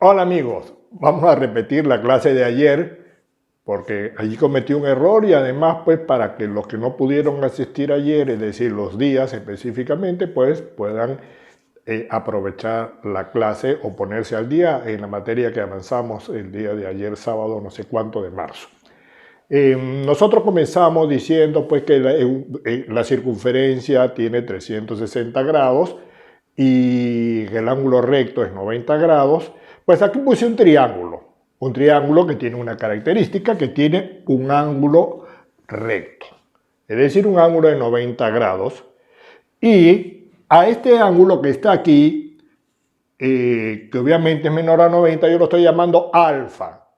Hola amigos, vamos a repetir la clase de ayer porque allí cometí un error y además pues para que los que no pudieron asistir ayer, es decir, los días específicamente, pues puedan aprovechar la clase o ponerse al día en la materia que avanzamos el día de ayer, sábado no sé cuánto de marzo. Nosotros comenzamos diciendo pues que la circunferencia tiene 360 grados y el ángulo recto es 90 grados. Pues aquí puse un triángulo que tiene una característica, que tiene un ángulo recto, es decir, un ángulo de 90 grados. Y a este ángulo que está aquí, que obviamente es menor a 90, yo lo estoy llamando alfa,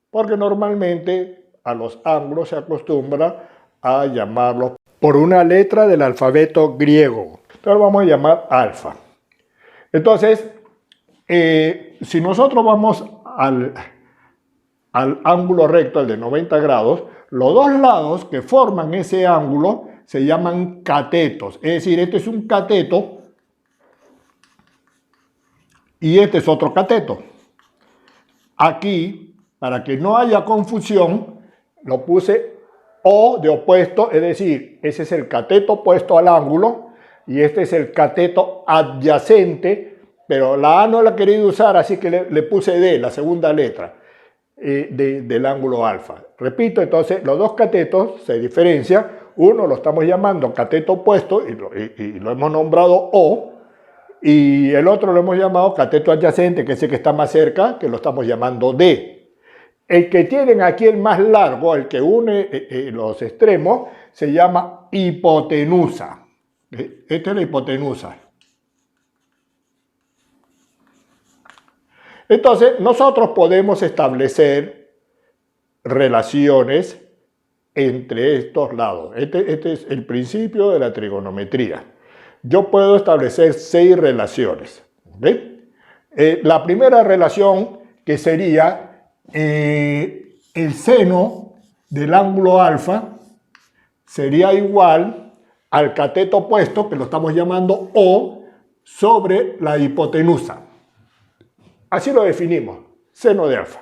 porque normalmente a los ángulos se acostumbra a llamarlos por una letra del alfabeto griego. Entonces lo vamos a llamar alfa. Entonces, si nosotros vamos al ángulo recto, al de 90 grados, los dos lados que forman ese ángulo se llaman catetos. Es decir, este es un cateto y este es otro cateto. Aquí, para que no haya confusión, lo puse O de opuesto, es decir, ese es el cateto opuesto al ángulo y este es el cateto adyacente, pero la A no la he querido usar, así que le puse D, la segunda letra del ángulo alfa. Repito, entonces los dos catetos se diferencian. Uno lo estamos llamando cateto opuesto y lo hemos nombrado O, y el otro lo hemos llamado cateto adyacente, que es el que está más cerca, que lo estamos llamando D. El que tienen aquí el más largo, el que une los extremos, se llama hipotenusa. Esta es la hipotenusa. Entonces, nosotros podemos establecer relaciones entre estos lados. Este es el principio de la trigonometría. Yo puedo establecer 6 relaciones. ¿Okay? La primera relación, que sería el seno del ángulo alfa, sería igual al cateto opuesto, que lo estamos llamando O, sobre la hipotenusa. Así lo definimos, seno de alfa.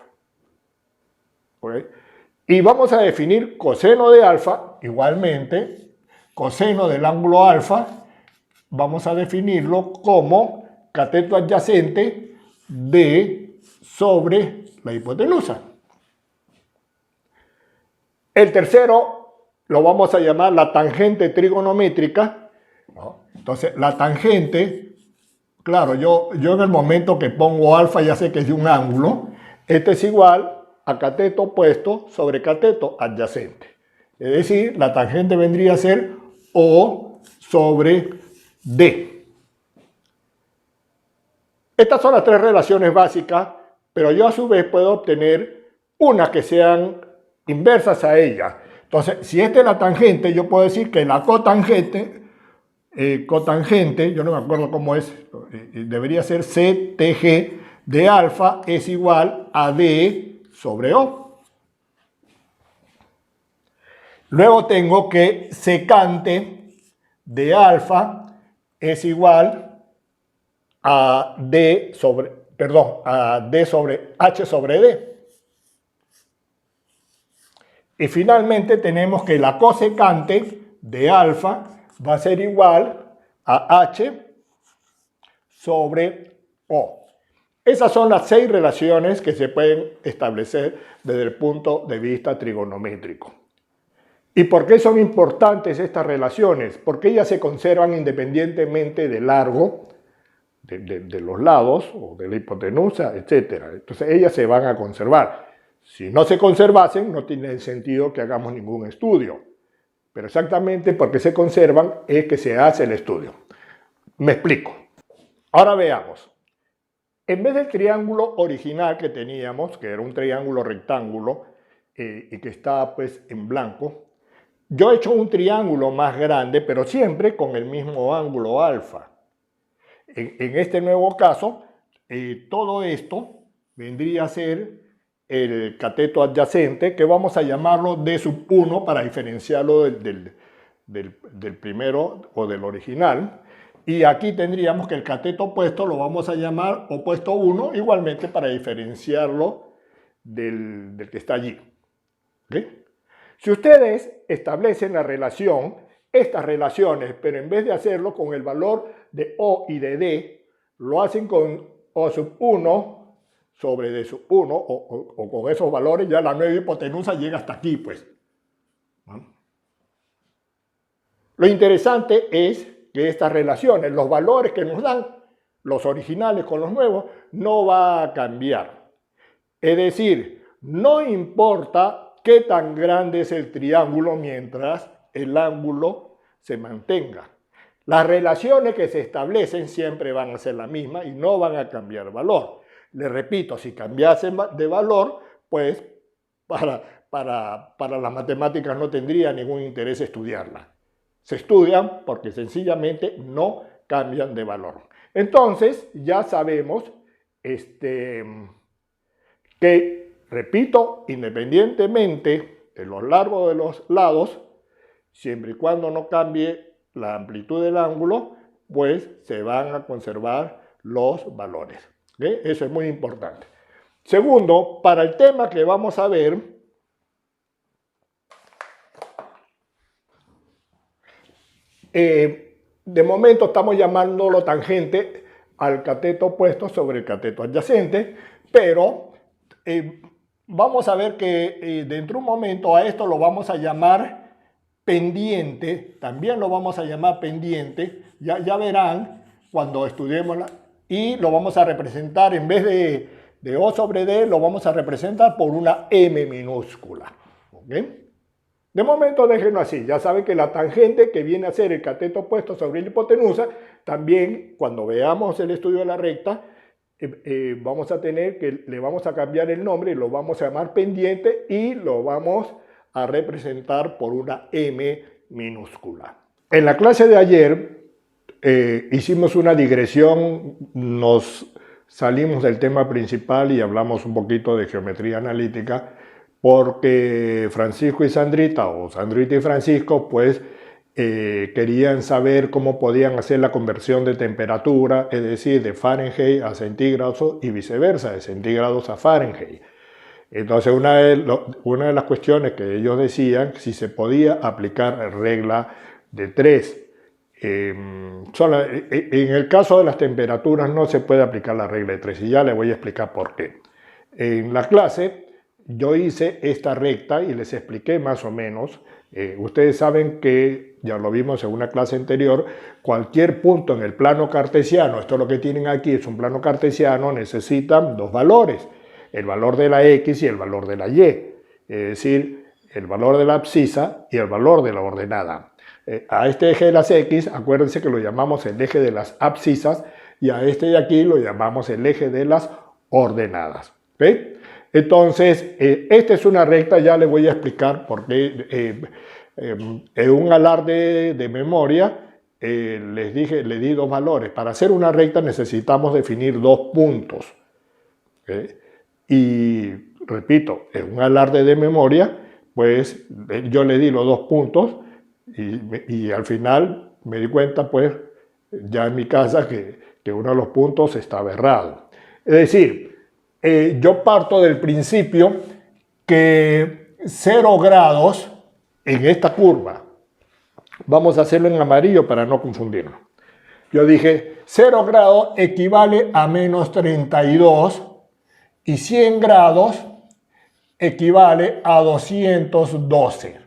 ¿Okay? Y vamos a definir coseno de alfa, igualmente, coseno del ángulo alfa, vamos a definirlo como cateto adyacente de sobre la hipotenusa. El tercero lo vamos a llamar la tangente trigonométrica, ¿no? Entonces, la tangente, claro, yo en el momento que pongo alfa ya sé que es de un ángulo. Este es igual a cateto opuesto sobre cateto adyacente. Es decir, la tangente vendría a ser O sobre D. Estas son las 3 relaciones básicas, pero yo a su vez puedo obtener unas que sean inversas a ellas. Entonces, si esta es la tangente, yo puedo decir que la cotangente, yo no me acuerdo cómo es, debería ser CTG de alfa es igual a D sobre O. Luego tengo que secante de alfa es igual a D sobre H sobre D. Y finalmente tenemos que la cosecante de alfa va a ser igual a H sobre O. Esas son las 6 relaciones que se pueden establecer desde el punto de vista trigonométrico. ¿Y por qué son importantes estas relaciones? Porque ellas se conservan independientemente del largo de los lados o de la hipotenusa, etc. Entonces ellas se van a conservar. Si no se conservasen, no tiene sentido que hagamos ningún estudio. Pero exactamente porque se conservan es que se hace el estudio. Me explico. Ahora veamos. En vez del triángulo original que teníamos, que era un triángulo rectángulo y que está pues en blanco, yo he hecho un triángulo más grande, pero siempre con el mismo ángulo alfa. En este nuevo caso, todo esto vendría a ser el cateto adyacente, que vamos a llamarlo D sub 1 para diferenciarlo del primero o del original. Y aquí tendríamos que el cateto opuesto lo vamos a llamar opuesto 1, igualmente para diferenciarlo del que está allí. ¿Okay? Si ustedes establecen la relación, estas relaciones, pero en vez de hacerlo con el valor de O y de D, lo hacen con O sub 1 sobre D sub 1, o con esos valores, ya la nueva hipotenusa llega hasta aquí, pues. ¿No? Lo interesante es que estas relaciones, los valores que nos dan, los originales con los nuevos, no va a cambiar. Es decir, no importa qué tan grande es el triángulo mientras el ángulo se mantenga. Las relaciones que se establecen siempre van a ser las mismas y no van a cambiar valor. Les repito, si cambiasen de valor, pues para las matemáticas no tendría ningún interés estudiarlas. Se estudian porque sencillamente no cambian de valor. Entonces, ya sabemos que, repito, independientemente de los largos de los lados, siempre y cuando no cambie la amplitud del ángulo, pues se van a conservar los valores. ¿Okay? Eso es muy importante. Segundo, para el tema que vamos a ver, de momento estamos llamándolo tangente al cateto opuesto sobre el cateto adyacente, pero vamos a ver que dentro de un momento a esto lo vamos a llamar pendiente, también lo vamos a llamar pendiente, ya verán cuando estudiemos, y lo vamos a representar en vez de O sobre D, lo vamos a representar por una M minúscula. ¿Okay? De momento déjenlo así, ya saben que la tangente que viene a ser el cateto opuesto sobre la hipotenusa, también cuando veamos el estudio de la recta, vamos a tener que le vamos a cambiar el nombre y lo vamos a llamar pendiente y lo vamos a representar por una M minúscula. En la clase de ayer hicimos una digresión, nos salimos del tema principal y hablamos un poquito de geometría analítica, porque Francisco y Sandrita, o Sandrita y Francisco, pues querían saber cómo podían hacer la conversión de temperatura, es decir, de Fahrenheit a centígrados y viceversa, de centígrados a Fahrenheit. Entonces, una de las cuestiones que ellos decían, si se podía aplicar regla de 3. En el caso de las temperaturas no se puede aplicar la regla de 3 y ya les voy a explicar por qué. En la clase yo hice esta recta y les expliqué más o menos. Ustedes saben que, ya lo vimos en una clase anterior, cualquier punto en el plano cartesiano, esto es lo que tienen aquí, es un plano cartesiano, necesitan dos valores, el valor de la X y el valor de la Y, es decir, el valor de la abscisa y el valor de la ordenada. A este eje de las X, acuérdense que lo llamamos el eje de las abscisas y a este de aquí lo llamamos el eje de las ordenadas. ¿Okay? Entonces, esta es una recta, ya les voy a explicar por qué. En un alarde de memoria, les di dos valores. Para hacer una recta necesitamos definir dos puntos. ¿Okay? Y, repito, en un alarde de memoria, pues yo le di los dos puntos y al final me di cuenta, pues, ya en mi casa que uno de los puntos estaba errado. Es decir, yo parto del principio que 0 grados en esta curva, vamos a hacerlo en amarillo para no confundirnos. Yo dije 0 grados equivale a menos 32 y 100 grados equivale a 212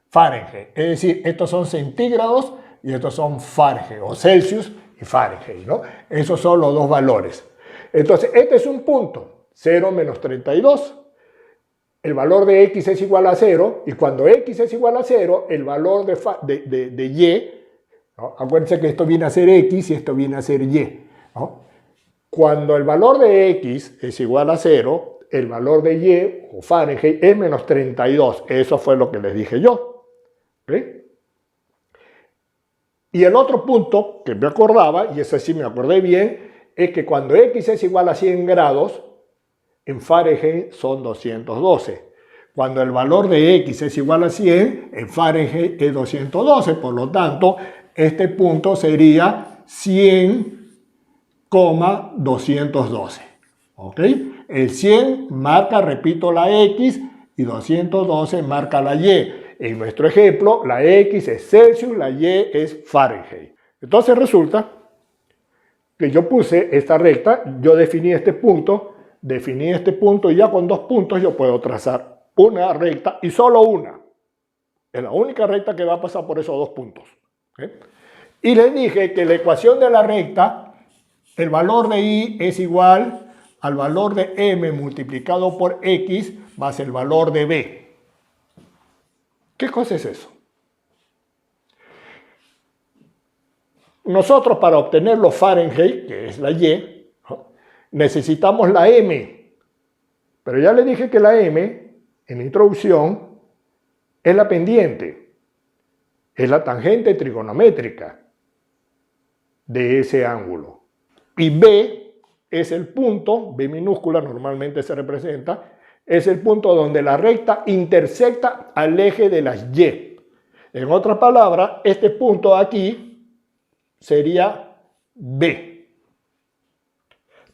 Fahrenheit. Es decir, estos son centígrados y estos son Fahrenheit, o Celsius y Fahrenheit, ¿no? Esos son los dos valores. Entonces, este es un punto. 0 menos 32. El valor de X es igual a 0, y cuando X es igual a 0, el valor de Y, ¿no? Acuérdense que esto viene a ser X y esto viene a ser Y, ¿no? Cuando el valor de X es igual a 0, el valor de Y, o Fahrenheit, es menos 32. Eso fue lo que les dije yo. ¿Okay? Y el otro punto que me acordaba, y ese sí me acordé bien, es que cuando X es igual a 100 grados, en Fahrenheit son 212. Cuando el valor de X es igual a 100, en Fahrenheit es 212. Por lo tanto, este punto sería 100,212. ¿Ok? El 100 marca, repito, la X y 212 marca la Y. En nuestro ejemplo, la X es Celsius, la Y es Fahrenheit. Entonces resulta que yo puse esta recta, yo definí este punto y ya con 2 puntos yo puedo trazar una recta y solo una. Es la única recta que va a pasar por esos 2 puntos. ¿Okay? Y les dije que la ecuación de la recta, el valor de Y es igual al valor de M multiplicado por X más el valor de B. ¿Qué cosa es eso? Nosotros para obtener los Fahrenheit, que es la Y, necesitamos la M. Pero ya le dije que la M, en la introducción, es la pendiente, es la tangente trigonométrica de ese ángulo. Y B es el punto, B minúscula normalmente se representa, es el punto donde la recta intersecta al eje de las Y. En otras palabras, este punto aquí sería B.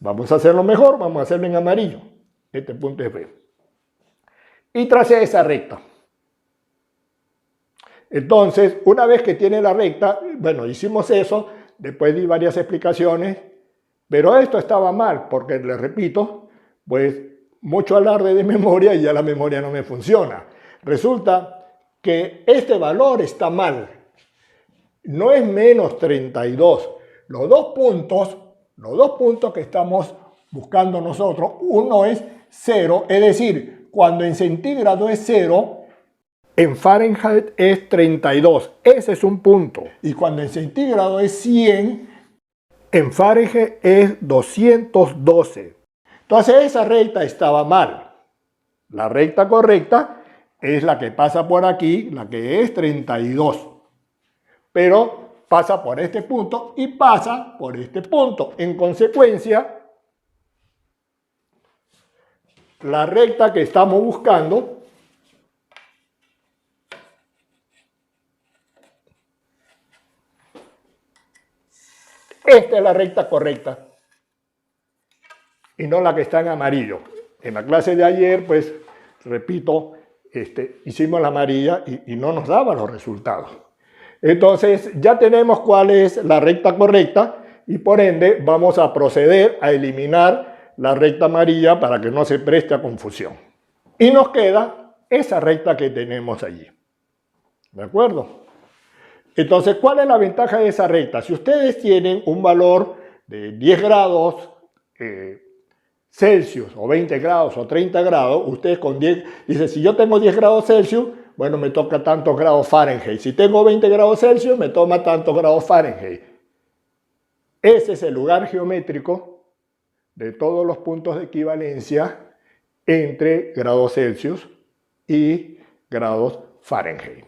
Vamos a hacerlo mejor, vamos a hacerlo en amarillo. Este punto es B. Y tracé esa recta. Entonces, una vez que tiene la recta, bueno, hicimos eso, después di varias explicaciones, pero esto estaba mal, porque les repito, pues mucho alarde de memoria y ya la memoria no me funciona. Resulta que este valor está mal. No es menos 32. Los dos puntos que estamos buscando nosotros, uno es 0, es decir, cuando en centígrado es 0, en Fahrenheit es 32. Ese es un punto. Y cuando en centígrado es 100, en Fahrenheit es 212. Entonces esa recta estaba mal. La recta correcta es la que pasa por aquí, la que es 32. Pero pasa por este punto y pasa por este punto. En consecuencia, la recta que estamos buscando esta es la recta correcta y no la que está en amarillo. En la clase de ayer, pues, repito, hicimos la amarilla y no nos daba los resultados. Entonces, ya tenemos cuál es la recta correcta y por ende vamos a proceder a eliminar la recta amarilla para que no se preste a confusión. Y nos queda esa recta que tenemos allí. ¿De acuerdo? Entonces, ¿cuál es la ventaja de esa recta? Si ustedes tienen un valor de 10 grados Celsius o 20 grados o 30 grados, ustedes con 10, dicen, si yo tengo 10 grados Celsius, bueno, me toca tantos grados Fahrenheit. Si tengo 20 grados Celsius, me toma tantos grados Fahrenheit. Ese es el lugar geométrico de todos los puntos de equivalencia entre grados Celsius y grados Fahrenheit.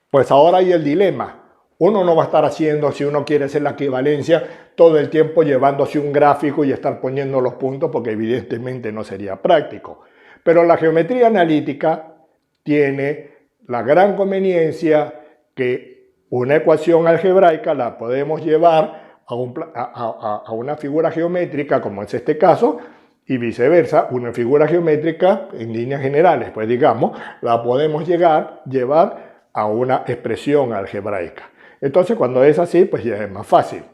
Pues ahora hay el dilema. Uno no va a estar haciendo, si uno quiere hacer la equivalencia, todo el tiempo llevándose un gráfico y estar poniendo los puntos, porque evidentemente no sería práctico. Pero la geometría analítica tiene la gran conveniencia que una ecuación algebraica la podemos llevar a una figura geométrica, como es este caso, y viceversa, una figura geométrica en líneas generales, pues digamos, la podemos llevar a una expresión algebraica. Entonces, cuando es así, pues ya es más fácil.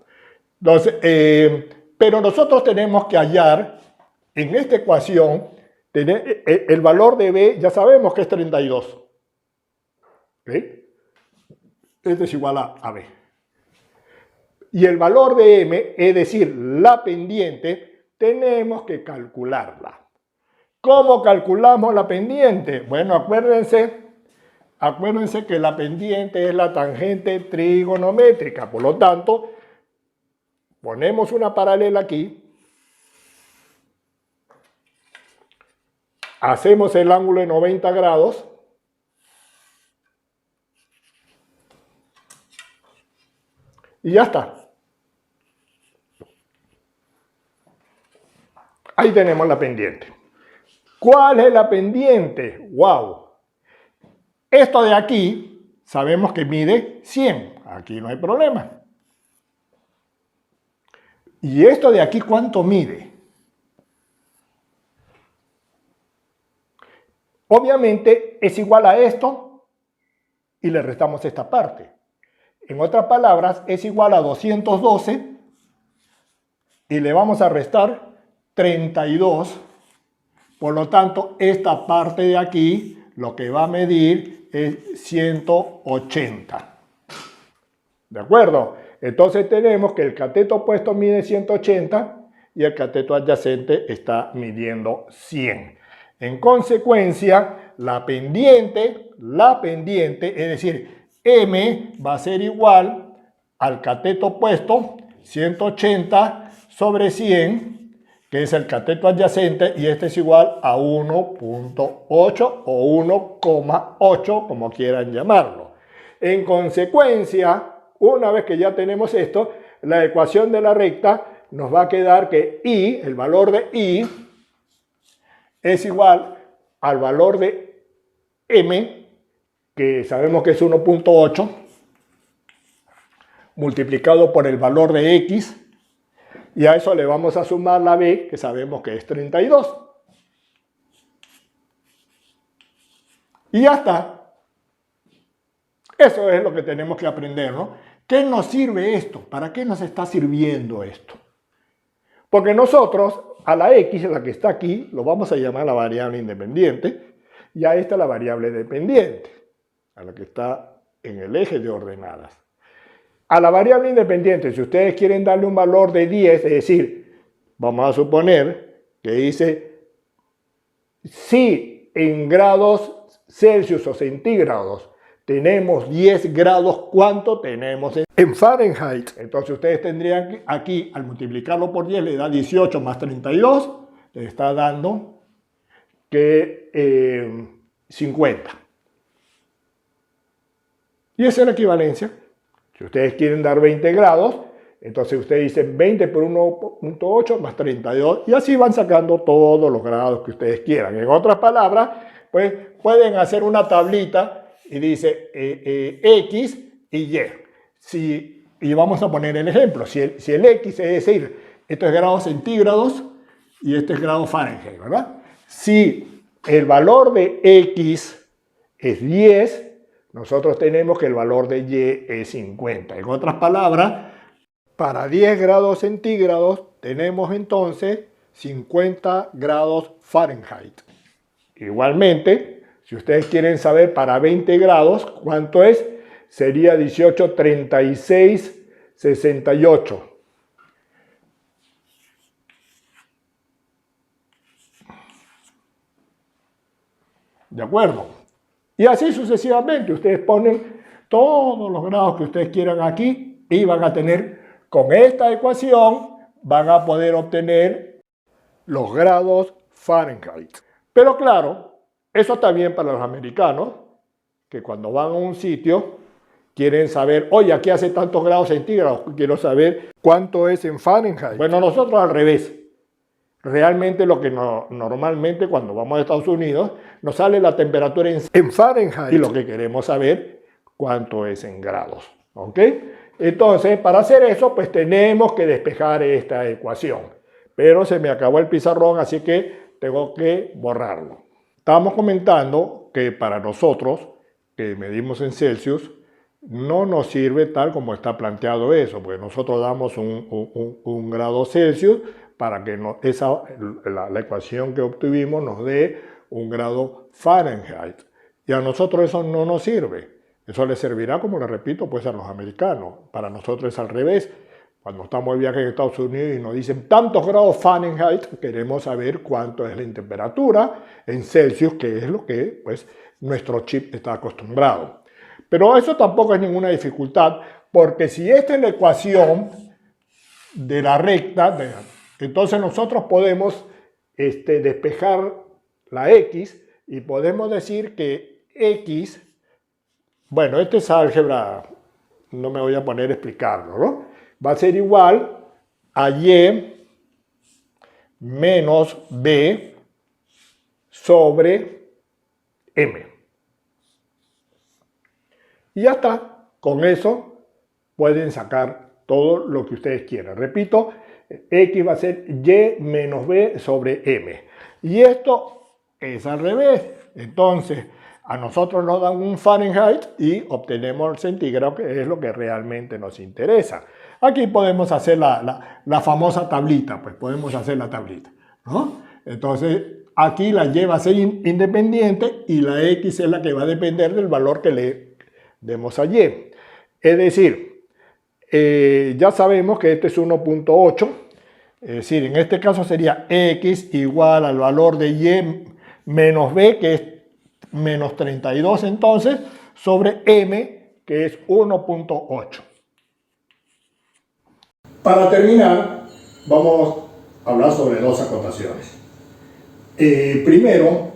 Entonces, pero nosotros tenemos que hallar en esta ecuación el valor de B, ya sabemos que es 32. ¿Okay? Este es igual a B. Y el valor de M, es decir, la pendiente, tenemos que calcularla. ¿Cómo calculamos la pendiente? Bueno, acuérdense que la pendiente es la tangente trigonométrica. Por lo tanto, ponemos una paralela aquí. Hacemos el ángulo de 90 grados. Y ya está. Ahí tenemos la pendiente. ¿Cuál es la pendiente? ¡Wow! Esto de aquí sabemos que mide 100. Aquí no hay problema. ¿Y esto de aquí cuánto mide? Obviamente es igual a esto y le restamos esta parte. En otras palabras, es igual a 212 y le vamos a restar 32. Por lo tanto, esta parte de aquí lo que va a medir es 180. ¿De acuerdo? Entonces tenemos que el cateto opuesto mide 180 y el cateto adyacente está midiendo 100. En consecuencia, la pendiente, es decir, M va a ser igual al cateto opuesto, 180 sobre 100, que es el cateto adyacente, y este es igual a 1.8 o 1,8, como quieran llamarlo. En consecuencia, una vez que ya tenemos esto, la ecuación de la recta nos va a quedar que I, el valor de I, es igual al valor de M, que sabemos que es 1.8, multiplicado por el valor de X, y a eso le vamos a sumar la B, que sabemos que es 32. Y ya está. Eso es lo que tenemos que aprender, ¿no? ¿Qué nos sirve esto? ¿Para qué nos está sirviendo esto? Porque nosotros a la X, la que está aquí, lo vamos a llamar la variable independiente, y a esta la variable dependiente, a la que está en el eje de ordenadas. A la variable independiente, si ustedes quieren darle un valor de 10, es decir, vamos a suponer que dice, si en grados Celsius o centígrados tenemos 10 grados, ¿cuánto tenemos en Fahrenheit? Entonces ustedes tendrían aquí, al multiplicarlo por 10, le da 18 más 32, le está dando que 50. Y esa es la equivalencia. Si ustedes quieren dar 20 grados, entonces ustedes dicen 20 por 1.8 más 32, y así van sacando todos los grados que ustedes quieran. En otras palabras, pues pueden hacer una tablita y dice X y Y. Y vamos a poner el ejemplo. Si el X, es decir, esto es grados centígrados y este es grado Fahrenheit, ¿verdad? Si el valor de X es 10, nosotros tenemos que el valor de Y es 50. En otras palabras, para 10 grados centígrados tenemos entonces 50 grados Fahrenheit. Igualmente, si ustedes quieren saber para 20 grados cuánto es, sería 18, 36, 68. ¿De acuerdo? Y así sucesivamente, ustedes ponen todos los grados que ustedes quieran aquí y van a tener, con esta ecuación, van a poder obtener los grados Fahrenheit. Pero claro, eso está bien para los americanos, que cuando van a un sitio quieren saber, oye, aquí hace tantos grados centígrados, quiero saber cuánto es en Fahrenheit. Bueno, nosotros al revés. Realmente lo que normalmente cuando vamos a Estados Unidos nos sale la temperatura en Fahrenheit y lo que queremos saber cuánto es en grados. ¿Ok? Entonces, para hacer eso, pues tenemos que despejar esta ecuación. Pero se me acabó el pizarrón, así que tengo que borrarlo. Estábamos comentando que para nosotros, que medimos en Celsius, no nos sirve tal como está planteado eso, porque nosotros damos un grado Celsius para que la ecuación que obtuvimos nos dé un grado Fahrenheit. Y a nosotros eso no nos sirve. Eso les servirá, como les repito, pues a los americanos. Para nosotros es al revés. Cuando estamos de viaje en Estados Unidos y nos dicen tantos grados Fahrenheit, queremos saber cuánto es la temperatura en Celsius, que es lo que pues, nuestro chip está acostumbrado. Pero eso tampoco es ninguna dificultad, porque si esta es la ecuación de la recta, entonces nosotros podemos despejar la X y podemos decir que X, bueno, esto es álgebra, no me voy a poner a explicarlo, ¿no? Va a ser igual a Y menos B sobre M. Y ya está. Con eso pueden sacar todo lo que ustedes quieran. Repito, X va a ser Y menos B sobre M. Y esto es al revés. Entonces, a nosotros nos dan un Fahrenheit y obtenemos el centígrado, que es lo que realmente nos interesa. Aquí podemos hacer la famosa tablita, pues podemos hacer la tablita, ¿no? Entonces, aquí la Y va a ser independiente y la X es la que va a depender del valor que le demos a Y. Es decir, ya sabemos que este es 1.8, es decir, en este caso sería X igual al valor de Y menos B, que es menos 32 entonces, sobre M, que es 1.8. Para terminar, vamos a hablar sobre dos acotaciones. Primero,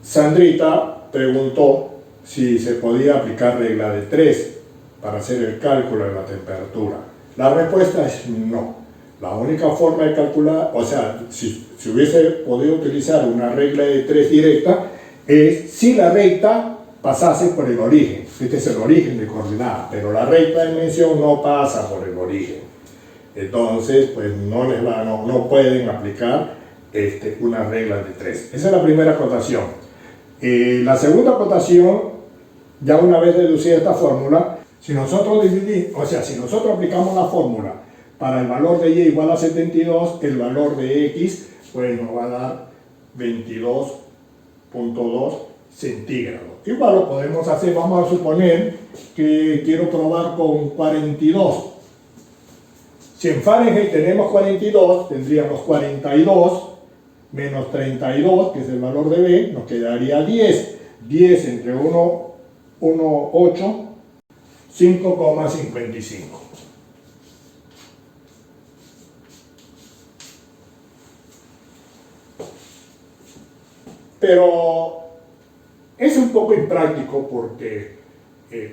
Sandrita preguntó si se podía aplicar regla de 3 para hacer el cálculo de la temperatura. La respuesta es no. La única forma de calcular, o sea, si hubiese podido utilizar una regla de 3 directa, es si la recta pasase por el origen. Este es el origen de coordenadas, pero la recta de dimensión no pasa por el origen. Entonces, pues no pueden aplicar una regla de 3. Esa es la primera acotación. La segunda acotación, ya una vez deducida esta fórmula, si nosotros aplicamos la fórmula para el valor de Y igual a 72, el valor de X pues nos va a dar 22.2 centígrados. Igual lo podemos hacer, vamos a suponer que quiero probar con 42. Si en Fahrenheit tenemos 42, tendríamos 42 menos 32, que es el valor de B, nos quedaría 10. 10 entre 1, 8, 5,55. Pero es un poco impráctico porque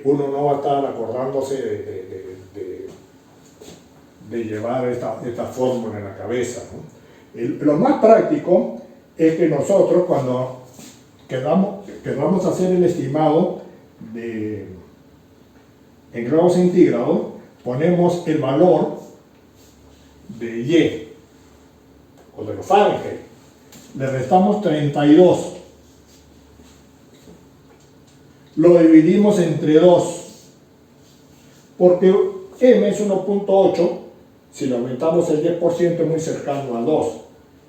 uno no va a estar acordándose de llevar esta fórmula en la cabeza, ¿no? Lo más práctico es que nosotros, cuando queramos hacer el estimado en grados centígrados, ponemos el valor de Y o de los Fahrenheit, le restamos 32, lo dividimos entre 2, porque M es 1.8, si le aumentamos el 10% es muy cercano a 2,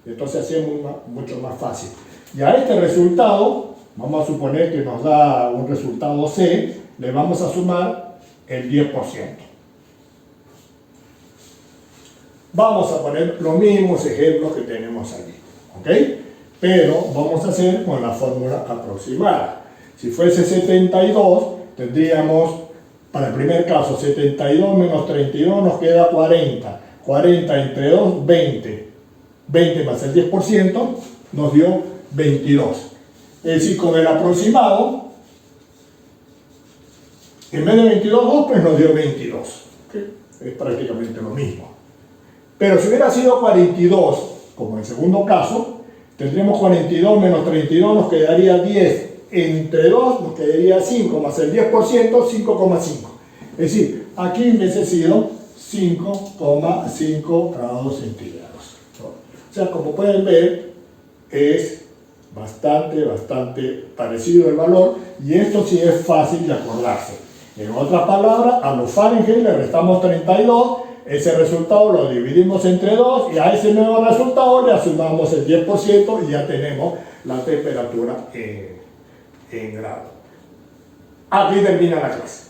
entonces hacemos mucho más fácil. Y a este resultado, vamos a suponer que nos da un resultado C, le vamos a sumar el 10%. Vamos a poner los mismos ejemplos que tenemos aquí, ¿ok? Pero vamos a hacer con la fórmula aproximada. Si fuese 72, tendríamos, para el primer caso, 72 menos 32 nos queda 40. 40 entre 2, 20. 20 más el 10% nos dio 22. Es decir, con el aproximado, en vez de 22, pues nos dio 22. ¿Okay? Es prácticamente lo mismo. Pero si hubiera sido 42, como en el segundo caso, tendríamos 42 menos 32, nos quedaría 10. Entre 2 nos quedaría 5, más el 10%, 5,5. Es decir, aquí hubiese sido 5,5 grados centígrados. O sea, como pueden ver, es bastante parecido el valor, y esto sí es fácil de acordarse. En otras palabras, a los Fahrenheit le restamos 32, ese resultado lo dividimos entre 2 y a ese nuevo resultado le sumamos el 10% y ya tenemos la temperatura en grado. Aquí termina la clase.